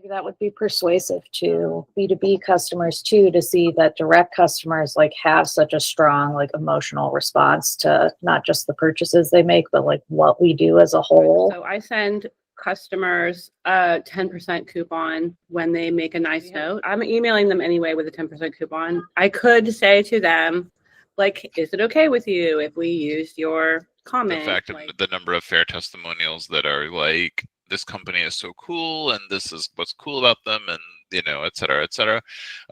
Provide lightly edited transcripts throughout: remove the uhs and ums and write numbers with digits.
that would be persuasive to B2B customers too, to see that direct customers like have such a strong like emotional response to not just the purchases they make, but like what we do as a whole. So I send customers a 10% coupon when they make a nice note. I'm emailing them anyway with a 10% coupon. I could say to them, like, is it okay with you if we use your comment? The fact of the number of fair testimonials that are like, this company is so cool and this is what's cool about them, and et cetera, et cetera.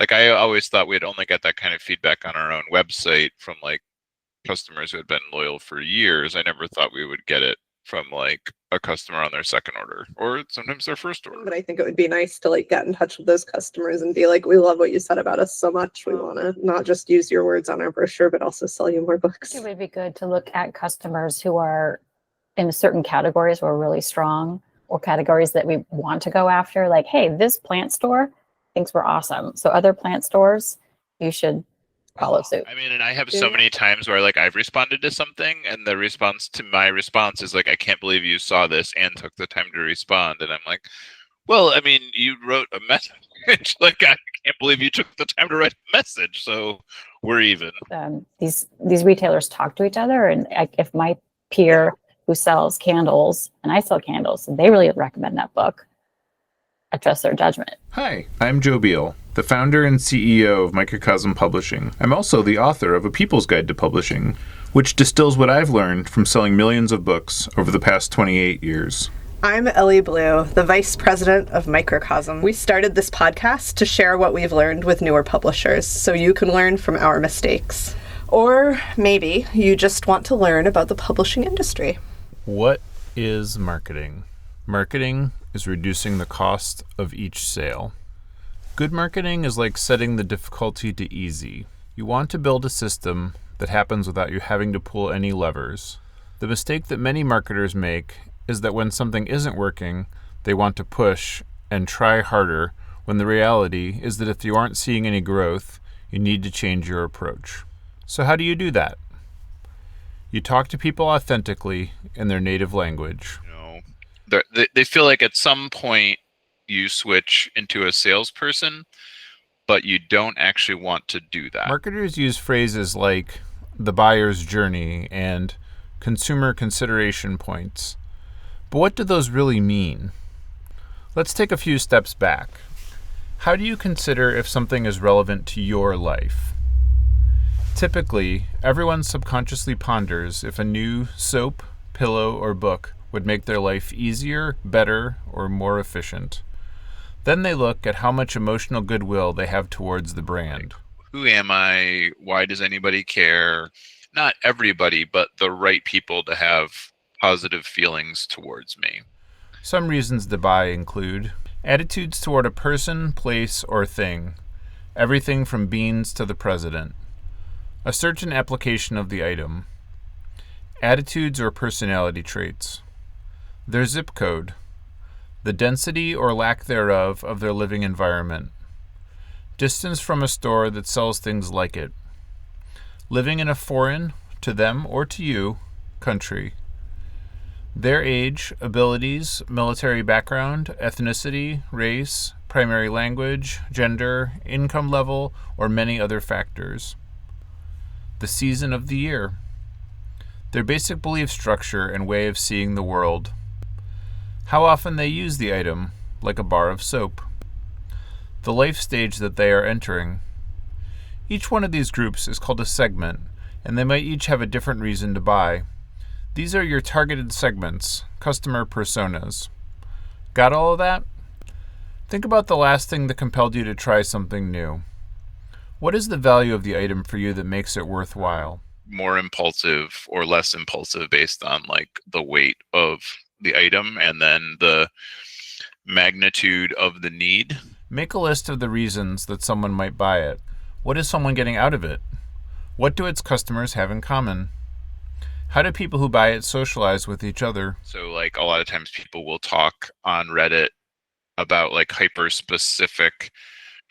Like, I always thought we'd only get that kind of feedback on our own website from like customers who had been loyal for years. I never thought we would get it from like a customer on their second order or sometimes their first order. But I think it would be nice to like get in touch with those customers and be like, we love what you said about us so much. We want to not just use your words on our brochure, but also sell you more books. It would be good to look at customers who are in certain categories who are really strong, or categories that we want to go after. Like, hey, this plant store thinks we're awesome, so other plant stores, you should follow suit. I mean, and I have so many times where like I've responded to something and the response to my response is like, I can't believe you saw this and took the time to respond. And I'm like, well, I mean, you wrote a message. Like, I can't believe you took the time to write a message. So we're even. These retailers talk to each other, and if my peer who sells candles and I sell candles and they really recommend that book, I trust their judgment. Hi, I'm Joe Beal, the founder and CEO of Microcosm Publishing. I'm also the author of A People's Guide to Publishing, which distills what I've learned from selling millions of books over the past 28 years. I'm Ellie Blue, the vice president of Microcosm. We started this podcast to share what we've learned with newer publishers, so you can learn from our mistakes. Or maybe you just want to learn about the publishing industry. What is marketing? Marketing is reducing the cost of each sale. Good marketing is like setting the difficulty to easy. You want to build a system that happens without you having to pull any levers. The mistake that many marketers make is that when something isn't working, they want to push and try harder, when the reality is that if you aren't seeing any growth, you need to change your approach. So how do you do that? You talk to people authentically in their native language. They feel like at some point you switch into a salesperson, but you don't actually want to do that. Marketers use phrases like the buyer's journey and consumer consideration points. But what do those really mean? Let's take a few steps back. How do you consider if something is relevant to your life? Typically, everyone subconsciously ponders if a new soap, pillow, or book would make their life easier, better, or more efficient. Then they look at how much emotional goodwill they have towards the brand. Who am I? Why does anybody care? Not everybody, but the right people to have positive feelings towards me. Some reasons to buy include attitudes toward a person, place, or thing. Everything from beans to the president. A certain application of the item. Attitudes or personality traits. Their zip code. The density or lack thereof of their living environment. Distance from a store that sells things like it. Living in a foreign, to them or to you, country. Their age, abilities, military background, ethnicity, race, primary language, gender, income level, or many other factors. The season of the year. Their basic belief structure and way of seeing the world. How often they use the item, like a bar of soap. The life stage that they are entering. Each one of these groups is called a segment, and they might each have a different reason to buy. These are your targeted segments, customer personas. Got all of that? Think about the last thing that compelled you to try something new. What is the value of the item for you that makes it worthwhile? More impulsive or less impulsive based on like the weight of the item and then the magnitude of the need. Make a list of the reasons that someone might buy it. What is someone getting out of it? What do its customers have in common? How do people who buy it socialize with each other? So like a lot of times people will talk on Reddit about like hyper specific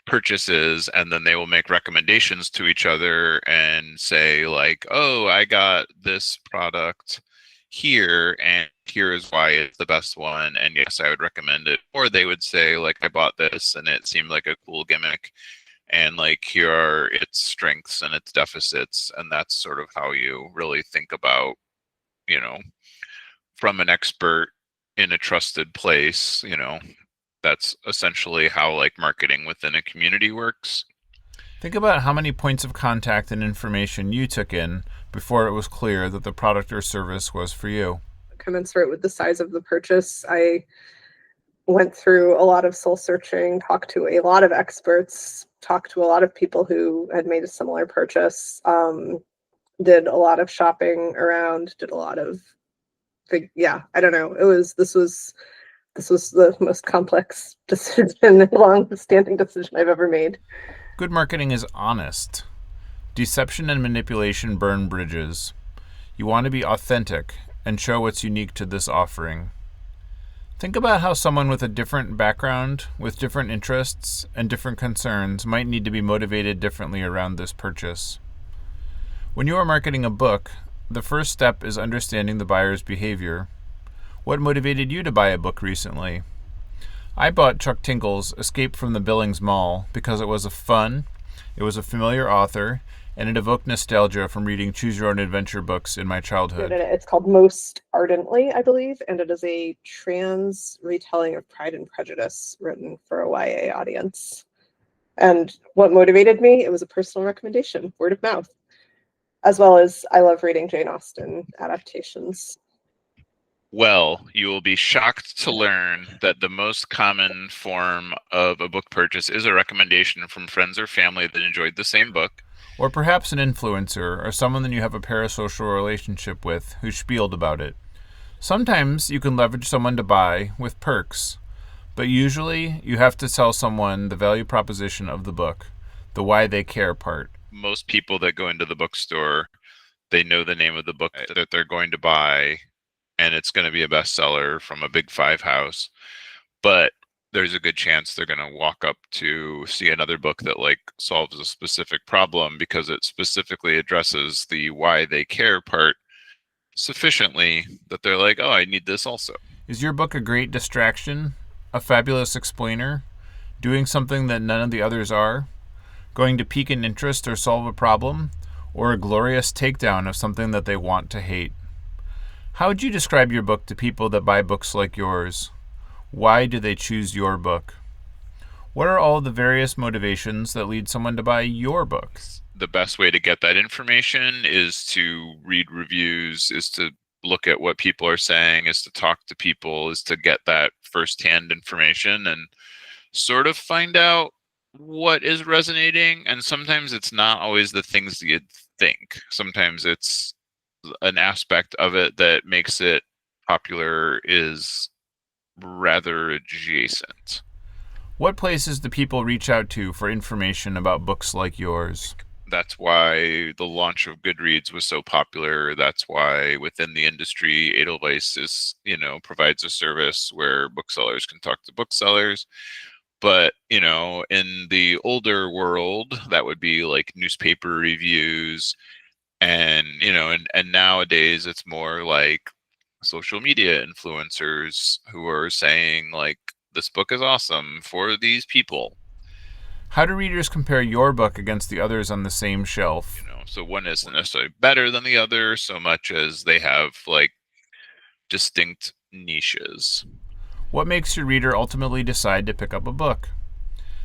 purchases, and then they will make recommendations to each other and say like, oh, I got this product here and here is why it's the best one, and yes, I would recommend it. Or they would say, like, I bought this and it seemed like a cool gimmick, and like here are its strengths and its deficits, and that's sort of how you really think about, you know, from an expert in a trusted place, you know, that's essentially how like marketing within a community works. Think about how many points of contact and information you took in before it was clear that the product or service was for you. Commensurate with the size of the purchase, I went through a lot of soul searching, talked to a lot of experts, talked to a lot of people who had made a similar purchase, did a lot of shopping around, did a lot of I don't know. This was the most complex decision, long-standing decision I've ever made. Good marketing is honest. Deception and manipulation burn bridges. You want to be authentic and show what's unique to this offering. Think about how someone with a different background, with different interests and different concerns might need to be motivated differently around this purchase. When you are marketing a book, the first step is understanding the buyer's behavior. What motivated you to buy a book recently? I bought Chuck Tinkle's Escape from the Billings Mall because it was it was a familiar author, and it evoked nostalgia from reading choose-your-own-adventure books in my childhood. It's called Most Ardently, I believe, and it is a trans retelling of Pride and Prejudice written for a YA audience. And what motivated me? It was a personal recommendation, word of mouth, as well as I love reading Jane Austen adaptations. Well, you will be shocked to learn that the most common form of a book purchase is a recommendation from friends or family that enjoyed the same book. Or perhaps an influencer or someone that you have a parasocial relationship with who spieled about it. Sometimes you can leverage someone to buy with perks, but usually you have to tell someone the value proposition of the book, the why they care part. Most people that go into the bookstore, they know the name of the book that they're going to buy, and it's going to be a bestseller from a big five house. But there's a good chance they're going to walk up to see another book that like solves a specific problem because it specifically addresses the why they care part sufficiently that they're like, oh, I need this also. Is your book a great distraction? A fabulous explainer? Doing something that none of the others are? Going to pique an interest or solve a problem? Or a glorious takedown of something that they want to hate? How would you describe your book to people that buy books like yours? Why do they choose your book? What are all the various motivations that lead someone to buy your books? The best way to get that information is to read reviews, is to look at what people are saying, is to talk to people, is to get that firsthand information and sort of find out what is resonating. And sometimes it's not always the things that you'd think. Sometimes it's an aspect of it that makes it popular is rather adjacent. What places do people reach out to for information about books like yours? That's why the launch of Goodreads was so popular. That's why within the industry, Edelweiss is, provides a service where booksellers can talk to booksellers. But, in the older world, that would be like newspaper reviews. And, and nowadays it's more like social media influencers who are saying like, this book is awesome for these people. How do readers compare your book against the others on the same shelf? So one isn't necessarily better than the other so much as they have like distinct niches. What makes your reader ultimately decide to pick up a book?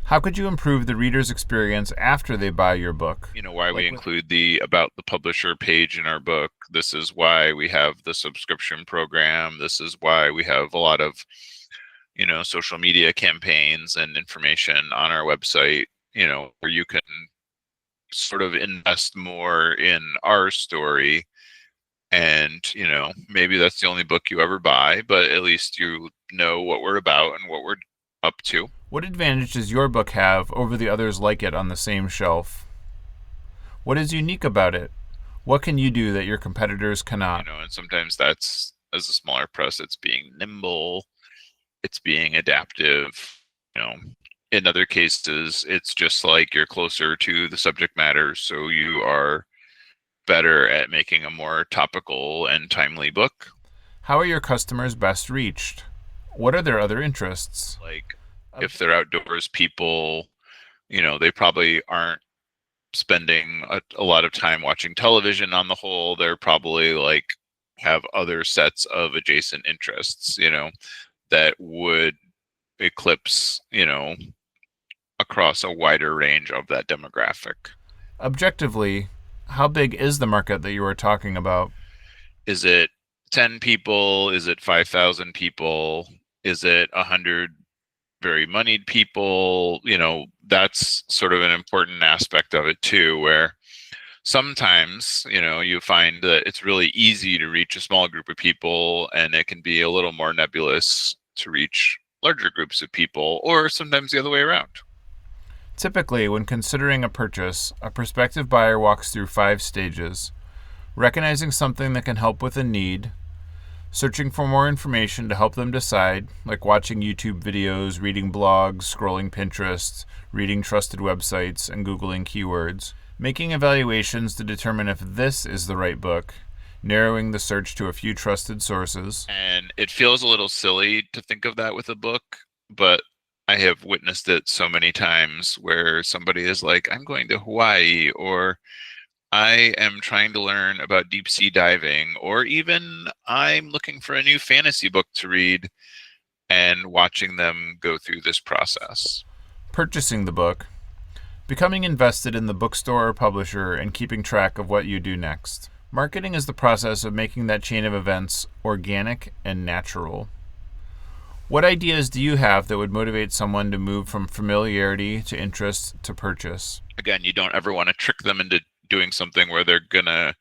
How could you improve the reader's experience after they buy your book? Why we include the About the Publisher page in our book. This is why we have the subscription program. This is why we have a lot of, social media campaigns and information on our website, where you can sort of invest more in our story. And, maybe that's the only book you ever buy, but at least you know what we're about and what we're up to. What advantage does your book have over the others like it on the same shelf? What is unique about it? What can you do that your competitors cannot? And sometimes that's, as a smaller press, it's being nimble, it's being adaptive. In other cases, it's just like you're closer to the subject matter, so you are better at making a more topical and timely book. How are your customers best reached? What are their other interests? Like, if they're outdoors people, they probably aren't spending a lot of time watching television on the whole. They're probably like have other sets of adjacent interests, that would eclipse, across a wider range of that demographic. Objectively, how big is the market that you are talking about? Is it 10 people? Is it 5,000 people? Is it 100 very moneyed people? That's sort of an important aspect of it too, where sometimes, you find that it's really easy to reach a small group of people, and it can be a little more nebulous to reach larger groups of people, or sometimes the other way around. Typically, when considering a purchase, a prospective buyer walks through 5 stages: recognizing something that can help with a need, searching for more information to help them decide, like watching YouTube videos, reading blogs, scrolling Pinterest, reading trusted websites, and Googling keywords, making evaluations to determine if this is the right book, narrowing the search to a few trusted sources. And it feels a little silly to think of that with a book, but I have witnessed it so many times where somebody is like, I'm going to Hawaii, or I am trying to learn about deep sea diving, or even I'm looking for a new fantasy book to read, and watching them go through this process. Purchasing the book, becoming invested in the bookstore or publisher, and keeping track of what you do next. Marketing is the process of making that chain of events organic and natural. What ideas do you have that would motivate someone to move from familiarity to interest to purchase? Again, you don't ever want to trick them into doing something where they're gonna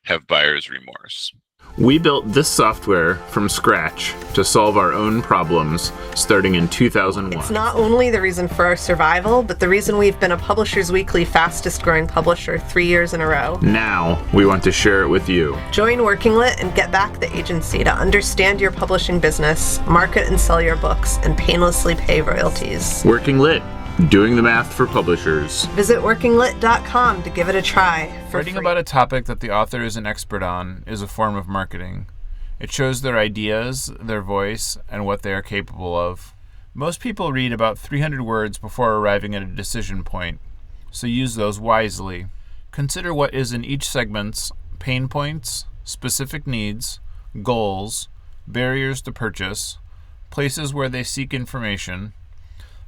have buyer's remorse. We built this software from scratch to solve our own problems starting in 2001. It's not only the reason for our survival, but the reason we've been a Publishers Weekly fastest growing publisher 3 years in a row. Now we want to share it with you. Join Working Lit and get back the agency to understand your publishing business, market and sell your books, and painlessly pay royalties. Working Lit, doing the math for publishers. Visit workinglit.com to give it a try. Writing about a topic that the author is an expert on is a form of marketing. It shows their ideas, their voice, and what they are capable of. Most people read about 300 words before arriving at a decision point, so use those wisely. Consider what is in each segment's pain points, specific needs, goals, barriers to purchase, places where they seek information,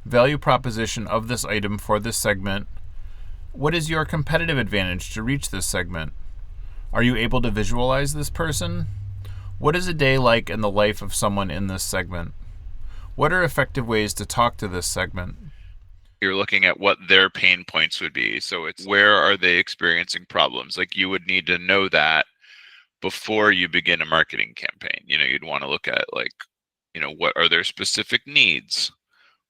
value proposition of this item for this segment. What is your competitive advantage to reach this segment? Are you able to visualize this person? What is a day like in the life of someone in this segment? What are effective ways to talk to this segment? You're looking at what their pain points would be. So it's where are they experiencing problems? Like, you would need to know that before you begin a marketing campaign. You'd want to look at what are their specific needs?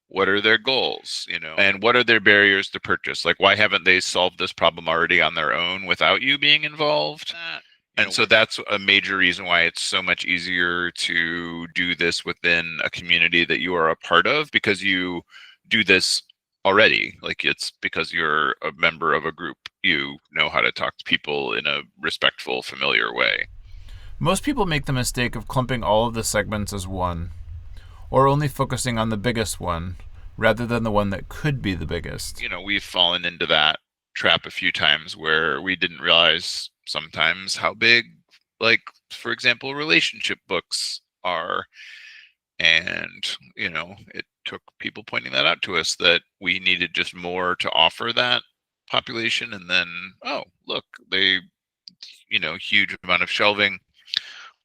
What are their goals, and what are their barriers to purchase? Like, why haven't they solved this problem already on their own without you being involved? And so that's a major reason why it's so much easier to do this within a community that you are a part of, because you do this already. Like, it's because you're a member of a group. You know how to talk to people in a respectful, familiar way. Most people make the mistake of clumping all of the segments as one, or only focusing on the biggest one, rather than the one that could be the biggest. We've fallen into that trap a few times where we didn't realize sometimes how big, like, for example, relationship books are. And, it took people pointing that out to us, that we needed just more to offer that population. And then, oh, look, they, huge amount of shelving,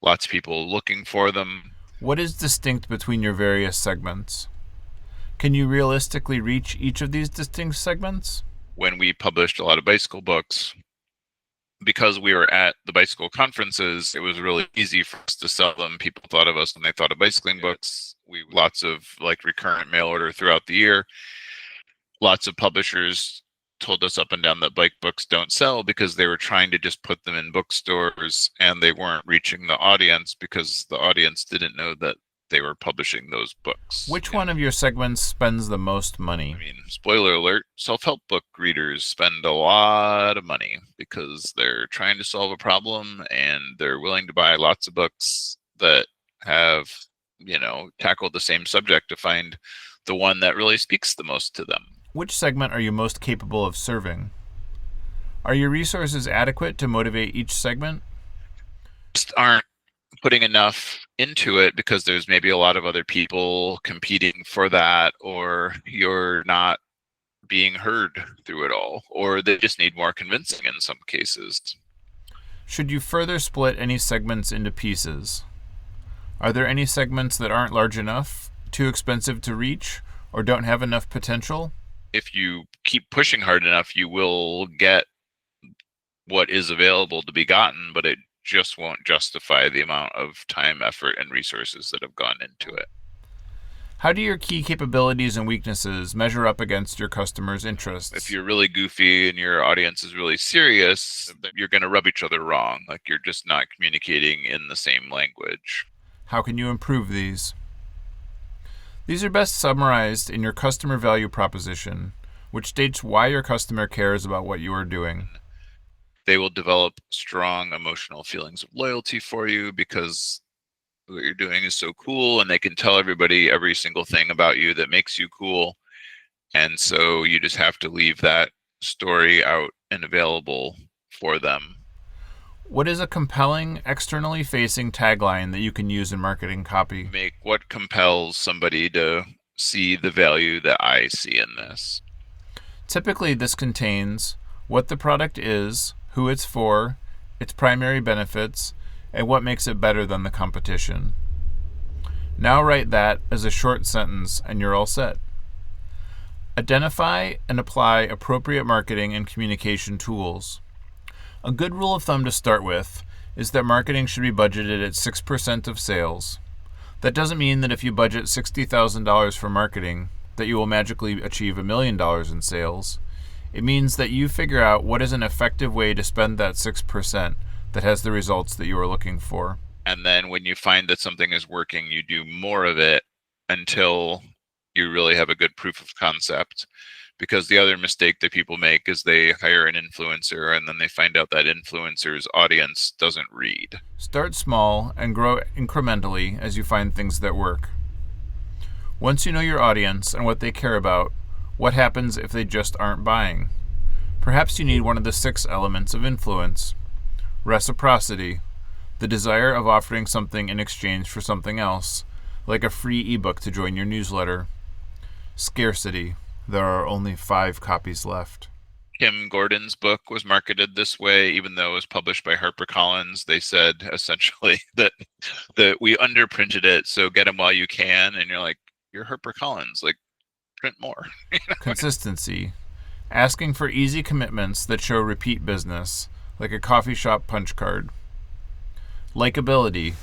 lots of people looking for them. What is distinct between your various segments? Can you realistically reach each of these distinct segments? When we published a lot of bicycle books, because we were at the bicycle conferences, it was really easy for us to sell them. People thought of us when they thought of bicycling books. We lots of recurrent mail order throughout the year. Lots of publishers told us up and down that bike books don't sell because they were trying to just put them in bookstores, and they weren't reaching the audience because the audience didn't know that they were publishing those books. Which one of your segments spends the most money? Spoiler alert, self-help book readers spend a lot of money because they're trying to solve a problem and they're willing to buy lots of books that have, tackled the same subject to find the one that really speaks the most to them. Which segment are you most capable of serving? Are your resources adequate to motivate each segment? Just aren't putting enough into it because there's maybe a lot of other people competing for that, or you're not being heard through it all, or they just need more convincing in some cases. Should you further split any segments into pieces? Are there any segments that aren't large enough, too expensive to reach, or don't have enough potential? If you keep pushing hard enough, you will get what is available to be gotten, but it just won't justify the amount of time, effort, and resources that have gone into it. How do your key capabilities and weaknesses measure up against your customers' interests? If you're really goofy and your audience is really serious, you're going to rub each other wrong. Like, you're just not communicating in the same language. How can you improve these? These are best summarized in your customer value proposition, which states why your customer cares about what you are doing. They will develop strong emotional feelings of loyalty for you because what you're doing is so cool, and they can tell everybody every single thing about you that makes you cool. And so you just have to leave that story out and available for them. What is a compelling, externally facing tagline that you can use in marketing copy? Make what compels somebody to see the value that I see in this. Typically, this contains what the product is, who it's for, its primary benefits, and what makes it better than the competition. Now write that as a short sentence and you're all set. Identify and apply appropriate marketing and communication tools. A good rule of thumb to start with is that marketing should be budgeted at 6% of sales. That doesn't mean that if you budget $60,000 for marketing, that you will magically achieve $1 million in sales. It means that you figure out what is an effective way to spend that 6% that has the results that you are looking for. And then when you find that something is working, you do more of it until you really have a good proof of concept. Because the other mistake that people make is they hire an influencer and then they find out that influencer's audience doesn't read. Start small and grow incrementally as you find things that work. Once you know your audience and what they care about, what happens if they just aren't buying? Perhaps you need one of the 6 elements of influence. Reciprocity, the desire of offering something in exchange for something else, like a free ebook to join your newsletter. Scarcity, there are only 5 copies left. Kim Gordon's book was marketed this way, even though it was published by HarperCollins. They said essentially that we underprinted it, so get them while you can. And you're like, you're HarperCollins, like, print more. Consistency, asking for easy commitments that show repeat business, like a coffee shop punch card. Likability,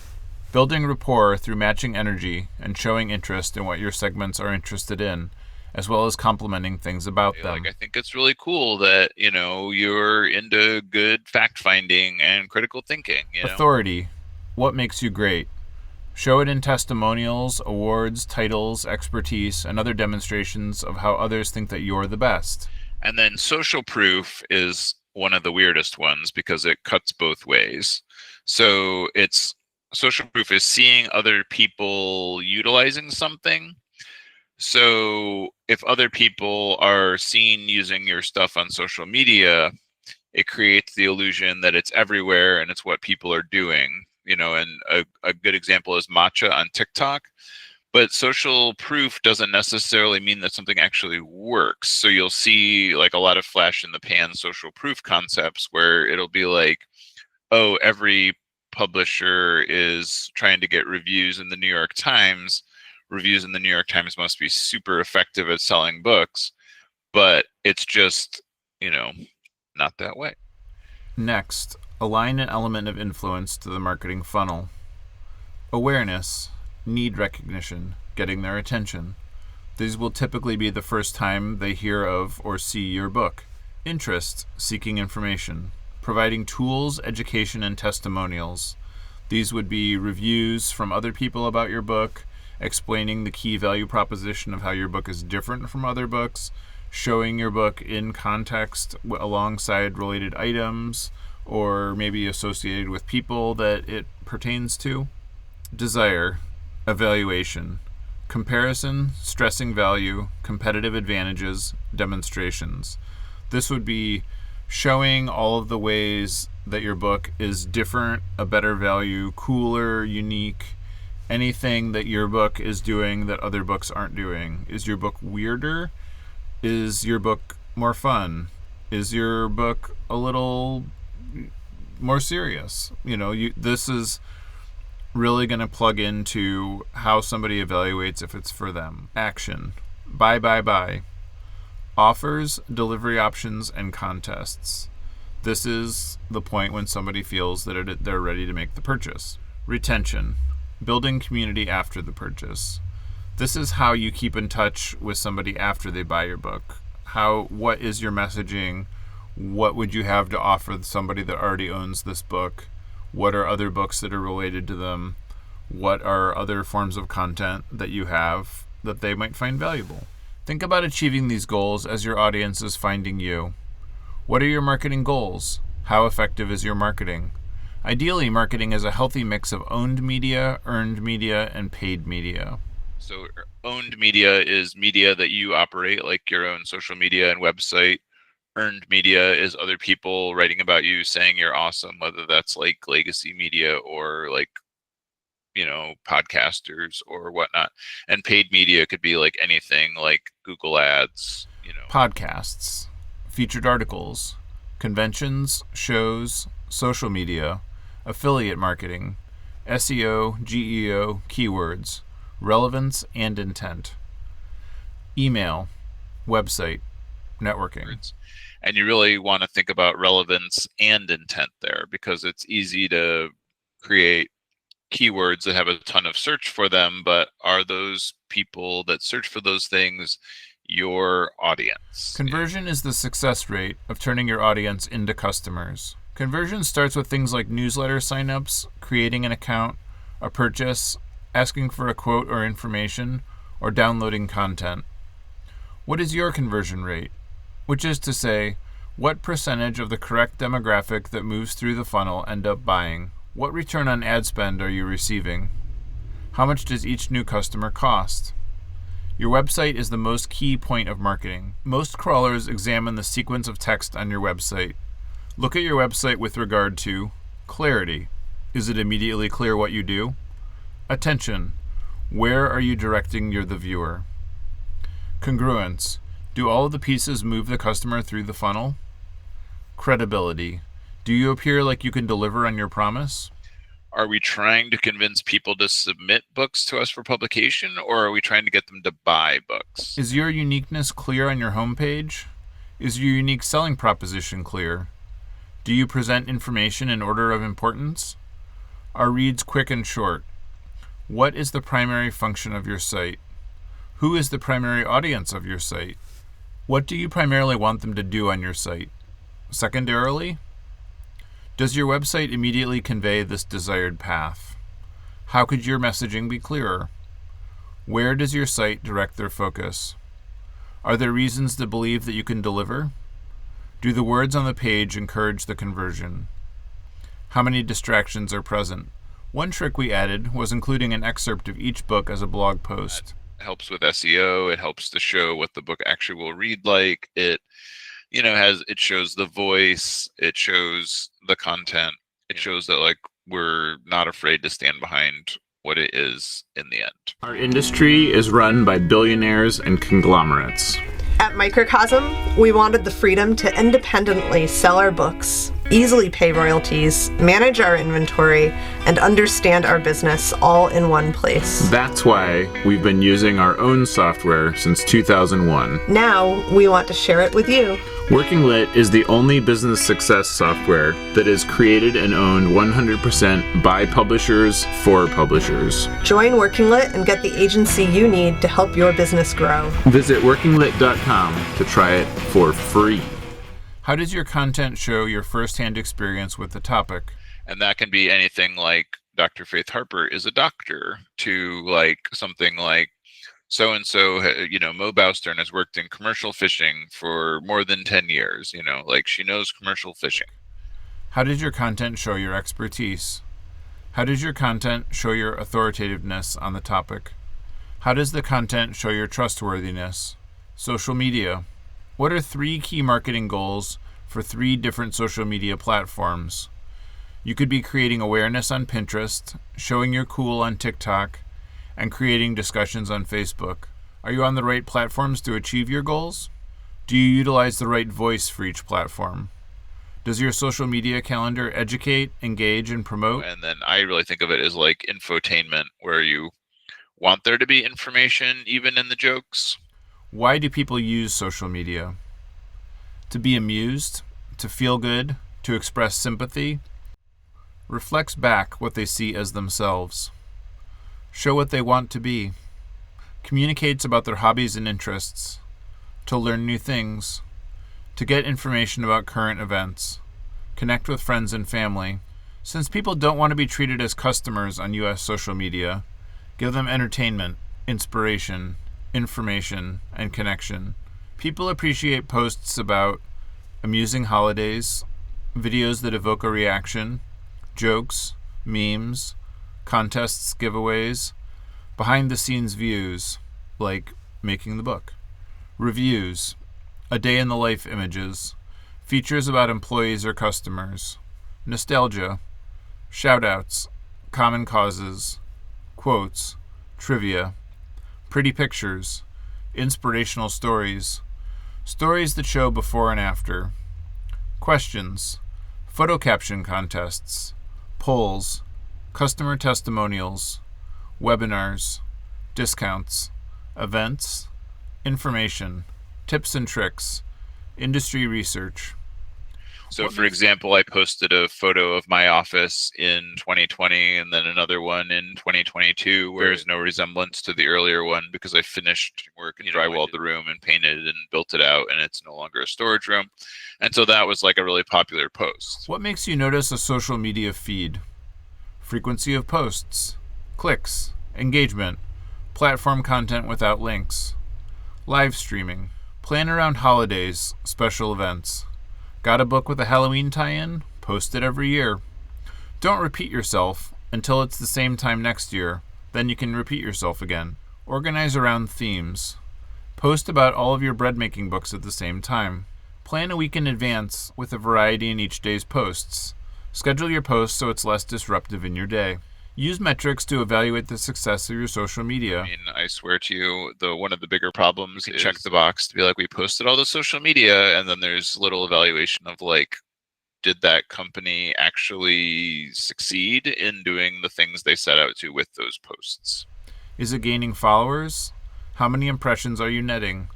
building rapport through matching energy and showing interest in what your segments are interested in, as well as complimenting things about them. Like, I think it's really cool that, you're into good fact-finding and critical thinking. Authority, what makes you great? Show it in testimonials, awards, titles, expertise, and other demonstrations of how others think that you're the best. And then social proof is one of the weirdest ones because it cuts both ways. So social proof is seeing other people utilizing something. So if other people are seen using your stuff on social media, it creates the illusion that it's everywhere and it's what people are doing. And a good example is matcha on TikTok. But social proof doesn't necessarily mean that something actually works. So you'll see like a lot of flash in the pan social proof concepts where it'll be like, oh, every publisher is trying to get reviews in the New York Times. Reviews in the New York Times must be super effective at selling books. But it's just, not that way. Next, align an element of influence to the marketing funnel. Awareness, need recognition, getting their attention. These will typically be the first time they hear of or see your book. Interest, seeking information, providing tools, education, and testimonials. These would be reviews from other people about your book, explaining the key value proposition of how your book is different from other books, showing your book in context alongside related items, or maybe associated with people that it pertains to. desire, evaluation, comparison, stressing value, competitive advantages, demonstrations. This would be showing all of the ways that your book is different, a better value, cooler, unique, anything that your book is doing that other books aren't doing. Is your book weirder? Is your book more fun? Is your book a little more serious? This is really going to plug into how somebody evaluates if it's for them. Action. Buy. Offers, delivery options, and contests. This is the point when somebody feels that they're ready to make the purchase. Retention. Building community after the purchase. This is how you keep in touch with somebody after they buy your book. What is your messaging? What would you have to offer somebody that already owns this book? What are other books that are related to them? What are other forms of content that you have that they might find valuable? Think about achieving these goals as your audience is finding you. What are your marketing goals? How effective is your marketing? Ideally, marketing is a healthy mix of owned media, earned media, and paid media. So owned media is media that you operate, like your own social media and website. Earned media is other people writing about you, saying you're awesome, whether that's like legacy media or like, podcasters or whatnot. And paid media could be like anything like Google ads, Podcasts, featured articles, conventions, shows, social media, affiliate marketing, SEO, GEO, keywords, relevance and intent, email, website, networking. And you really want to think about relevance and intent there, because it's easy to create keywords that have a ton of search for them, but are those people that search for those things your audience? Conversion is the success rate of turning your audience into customers. Conversion starts with things like newsletter signups, creating an account, a purchase, asking for a quote or information, or downloading content. What is your conversion rate? Which is to say, what percentage of the correct demographic that moves through the funnel end up buying? What return on ad spend are you receiving? How much does each new customer cost? Your website is the most key point of marketing. Most crawlers examine the sequence of text on your website. Look at your website with regard to clarity. Is it immediately clear what you do? Attention. Where are you directing the viewer? Congruence. Do all of the pieces move the customer through the funnel? Credibility. Do you appear like you can deliver on your promise? Are we trying to convince people to submit books to us for publication, or are we trying to get them to buy books? Is your uniqueness clear on your homepage? Is your unique selling proposition clear? Do you present information in order of importance? Are reads quick and short? What is the primary function of your site? Who is the primary audience of your site? What do you primarily want them to do on your site? Secondarily, does your website immediately convey this desired path? How could your messaging be clearer? Where does your site direct their focus? Are there reasons to believe that you can deliver? Do the words on the page encourage the conversion? How many distractions are present? One trick we added was including an excerpt of each book as a blog post. It helps with SEO. It helps to show what the book actually will read like. It shows the voice. It shows the content. It shows that like we're not afraid to stand behind what it is in the end. Our industry is run by billionaires and conglomerates. At Microcosm, we wanted the freedom to independently sell our books, easily pay royalties, manage our inventory, and understand our business all in one place. That's why we've been using our own software since 2001. Now, we want to share it with you. Working Lit is the only business success software that is created and owned 100% by publishers for publishers. Join Working Lit and get the agency you need to help your business grow. Visit workinglit.com to try it for free. How does your content show your firsthand experience with the topic? And that can be anything like Dr. Faith Harper is a doctor, to like something like so-and-so, Mo Boustern has worked in commercial fishing for more than 10 years, like she knows commercial fishing. How does your content show your expertise? How does your content show your authoritativeness on the topic? How does the content show your trustworthiness? Social media. What are 3 key marketing goals for 3 different social media platforms? You could be creating awareness on Pinterest, showing you're cool on TikTok, and creating discussions on Facebook. Are you on the right platforms to achieve your goals? Do you utilize the right voice for each platform? Does your social media calendar educate, engage, and promote? And then I really think of it as like infotainment, where you want there to be information even in the jokes. Why do people use social media? To be amused, to feel good, to express sympathy. Reflects back what they see as themselves. Show what they want to be. Communicates about their hobbies and interests. To learn new things. To get information about current events. Connect with friends and family. Since people don't want to be treated as customers on U.S. social media, give them entertainment, inspiration, information, and connection. People appreciate posts about amusing holidays, videos that evoke a reaction, jokes, memes, contests, giveaways, behind-the-scenes views, like making the book, reviews, a day in the life images, features about employees or customers, nostalgia, shout-outs, common causes, quotes, trivia, pretty pictures, inspirational stories, stories that show before and after, questions, photo caption contests, polls, customer testimonials, webinars, discounts, events, information, tips and tricks, industry research. So for example, I posted a photo of my office in 2020 and then another one in 2022 where there's no resemblance to the earlier one because I finished work and drywalled the room and painted and built it out, and it's no longer a storage room. And so that was like a really popular post. What makes you notice a social media feed? Frequency of posts, clicks, engagement, platform content without links, live streaming, plan around holidays, special events. Got a book with a Halloween tie-in? Post it every year. Don't repeat yourself until it's the same time next year. Then you can repeat yourself again. Organize around themes. Post about all of your bread-making books at the same time. Plan a week in advance with a variety in each day's posts. Schedule your posts so it's less disruptive in your day. Use metrics to evaluate the success of your social media. I mean, I swear to you, one of the bigger problems is check the box to be like, we posted all the social media, and then there's little evaluation of like, did that company actually succeed in doing the things they set out to with those posts? Is it gaining followers? How many impressions are you netting?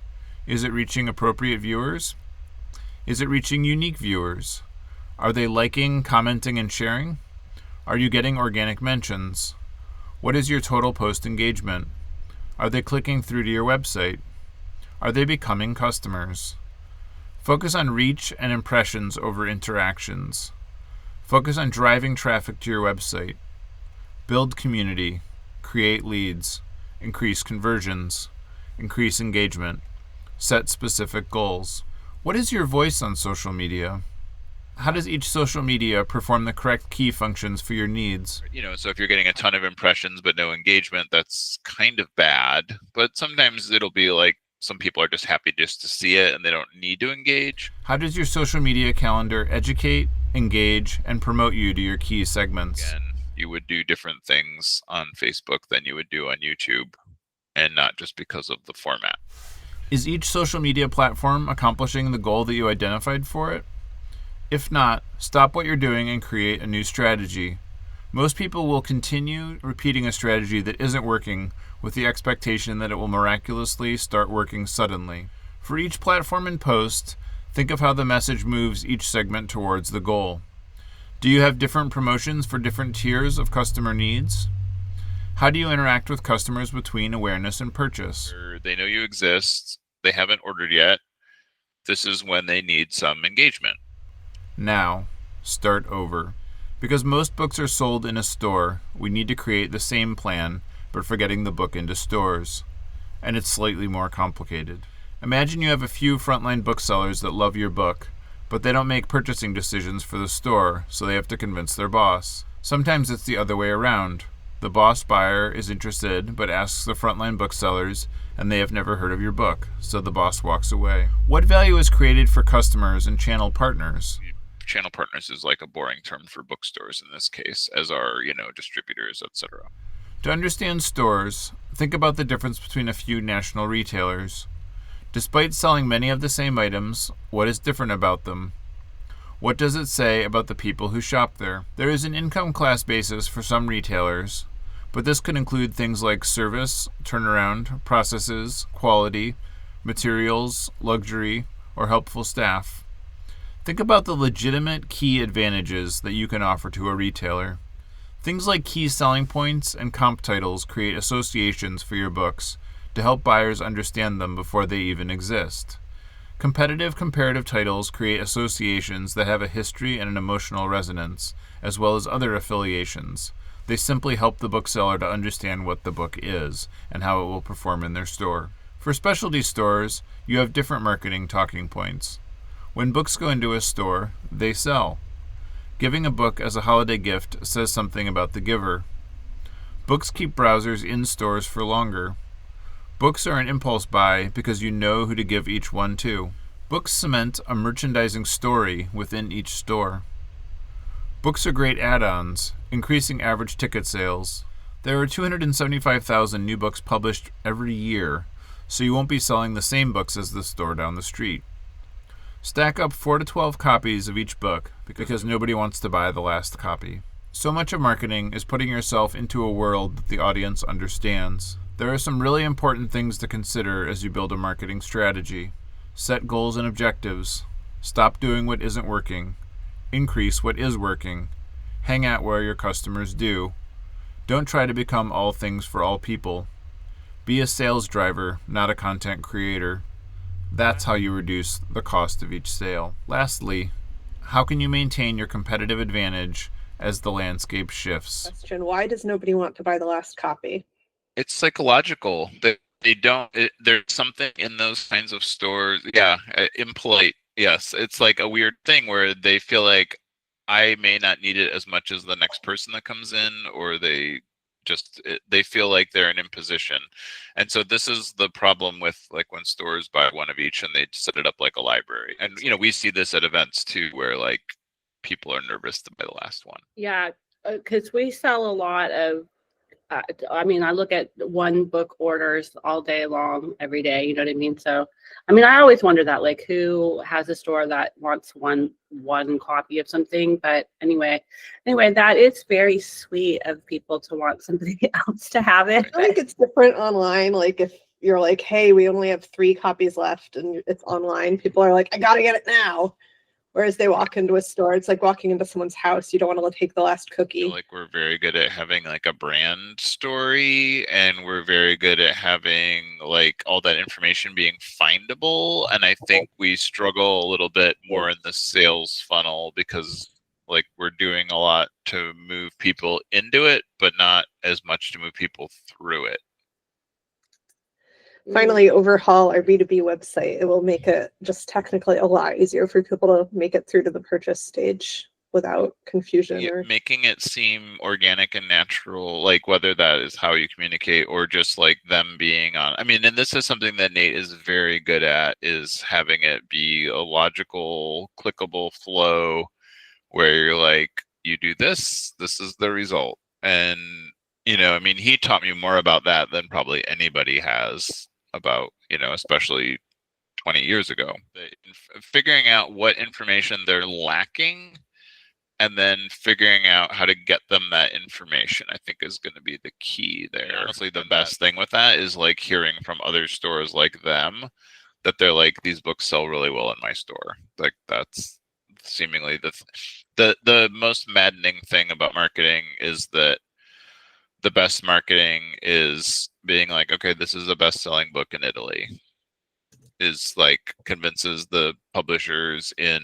Is it reaching appropriate viewers? Is it reaching unique viewers? Are they liking, commenting, and sharing? Are you getting organic mentions? What is your total post engagement? Are they clicking through to your website? Are they becoming customers? Focus on reach and impressions over interactions. Focus on driving traffic to your website. Build community. Create leads. Increase conversions. Increase engagement. Set specific goals. What is your voice on social media? How does each social media perform the correct key functions for your needs? You know, so if you're getting a ton of impressions but no engagement, that's kind of bad. But sometimes it'll be like some people are just happy just to see it and they don't need to engage. How does your social media calendar educate, engage, and promote you to your key segments? Again, you would do different things on Facebook than you would do on YouTube, and not just because of the format. Is each social media platform accomplishing the goal that you identified for it? If not, stop what you're doing and create a new strategy. Most people will continue repeating a strategy that isn't working with the expectation that it will miraculously start working suddenly. For each platform and post, think of how the message moves each segment towards the goal. Do you have different promotions for different tiers of customer needs? How do you interact with customers between awareness and purchase? They know you exist. They haven't ordered yet. This is when they need some engagement. Now, start over. Because most books are sold in a store, we need to create the same plan, but for getting the book into stores. And it's slightly more complicated. Imagine you have a few frontline booksellers that love your book, but they don't make purchasing decisions for the store, so they have to convince their boss. Sometimes it's the other way around. The boss buyer is interested but asks the frontline booksellers, and they have never heard of your book, so the boss walks away. What value is created for customers and channel partners? Channel partners is like a boring term for bookstores in this case, as are, distributors, etc. To understand stores, think about the difference between a few national retailers. Despite selling many of the same items, what is different about them? What does it say about the people who shop there? There is an income class basis for some retailers, but this could include things like service, turnaround, processes, quality, materials, luxury, or helpful staff. Think about the legitimate key advantages that you can offer to a retailer. Things like key selling points and comp titles create associations for your books to help buyers understand them before they even exist. Competitive comparative titles create associations that have a history and an emotional resonance, as well as other affiliations. They simply help the bookseller to understand what the book is and how it will perform in their store. For specialty stores, you have different marketing talking points. When books go into a store, they sell. Giving a book as a holiday gift says something about the giver. Books keep browsers in stores for longer. Books are an impulse buy because you know who to give each one to. Books cement a merchandising story within each store. Books are great add-ons, increasing average ticket sales. There are 275,000 new books published every year, so you won't be selling the same books as the store down the street. Stack up 4 to 12 copies of each book because nobody wants to buy the last copy. So much of marketing is putting yourself into a world that the audience understands. There are some really important things to consider as you build a marketing strategy. Set goals and objectives. Stop doing what isn't working. Increase what is working. Hang out where your customers do. Don't try to become all things for all people. Be a sales driver, not a content creator. That's how you reduce the cost of each sale. Lastly, how can you maintain your competitive advantage as the landscape shifts? Question: why does nobody want to buy the last copy? It's psychological that they don't. There's something in those kinds of stores. Yeah, impolite. Yes, it's like a weird thing where they feel like I may not need it as much as the next person that comes in, or they feel like they're an imposition. And so this is the problem with like when stores buy one of each and they set it up like a library. And we see this at events too, where like people are nervous to buy the last one. Yeah, because we sell a lot of I look at one book orders all day long, every day, you know what I mean? So, I always wonder that, like, who has a store that wants one copy of something? But anyway, that is very sweet of people to want somebody else to have it. I think it's different online. Like, if you're like, hey, we only have 3 copies left and it's online, people are like, I gotta get it now. Whereas they walk into a store, it's like walking into someone's house. You don't want to take the last cookie. I feel like we're very good at having like a brand story, and we're very good at having like all that information being findable. And I think we struggle a little bit more in the sales funnel because like we're doing a lot to move people into it, but not as much to move people through it. Finally, overhaul our B2B website. It will make it just technically a lot easier for people to make it through to the purchase stage without confusion. Yeah, making it seem organic and natural, like whether that is how you communicate or just like them being on. And this is something that Nate is very good at, is having it be a logical, clickable flow where you're like, you do this is the result. And, he taught me more about that than probably anybody has about, especially 20 years ago. Figuring out what information they're lacking and then figuring out how to get them that information, I think, is going to be the key there. Honestly, the best thing with that is like hearing from other stores like them that they're like, these books sell really well in my store. Like that's seemingly the most maddening thing about marketing, is that the best marketing is being like, okay, this is the best-selling book in Italy, is like convinces the publishers in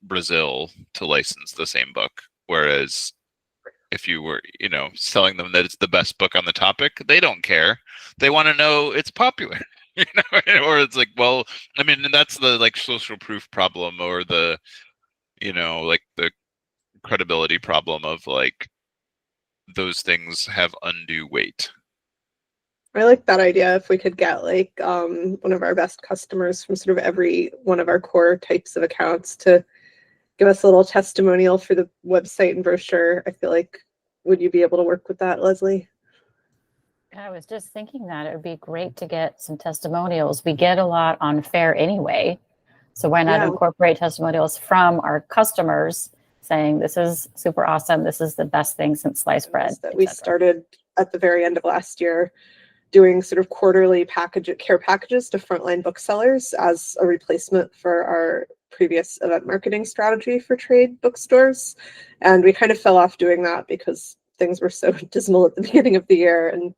Brazil to license the same book. Whereas if you were, selling them that it's the best book on the topic, they don't care. They want to know it's popular, or it's like, well, that's the like social proof problem, or the, like the credibility problem of like, those things have undue weight. I like that idea. If we could get like one of our best customers from sort of every one of our core types of accounts to give us a little testimonial for the website and brochure, I feel like, would you be able to work with that, Leslie? I was just thinking that it would be great to get some testimonials. We get a lot on Fair anyway. So why not incorporate testimonials from our customers saying this is super awesome. This is the best thing since sliced bread. That we started at the very end of last year doing sort of quarterly care packages to frontline booksellers as a replacement for our previous event marketing strategy for trade bookstores. And we kind of fell off doing that because things were so dismal at the beginning of the year and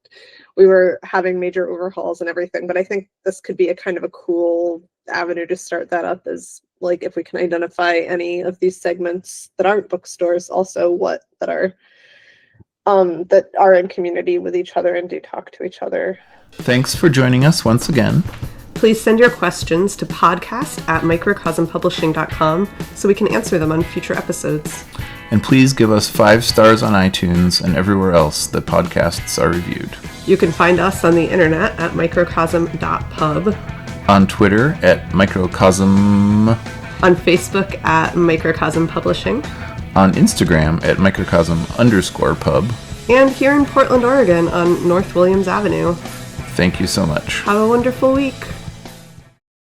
we were having major overhauls and everything. But I think this could be a kind of a cool avenue to start that up, is like if we can identify any of these segments that aren't bookstores, also that are in community with each other and do talk to each other. Thanks for joining us once again. Please send your questions to podcast@microcosmpublishing.com so we can answer them on future episodes. And please give us 5 stars on iTunes and everywhere else that podcasts are reviewed. You can find us on the internet at microcosm.pub, On Twitter at Microcosm, on Facebook at Microcosm Publishing, on Instagram at Microcosm_pub. and here in Portland, Oregon on North Williams Avenue. Thank you so much. Have a wonderful week.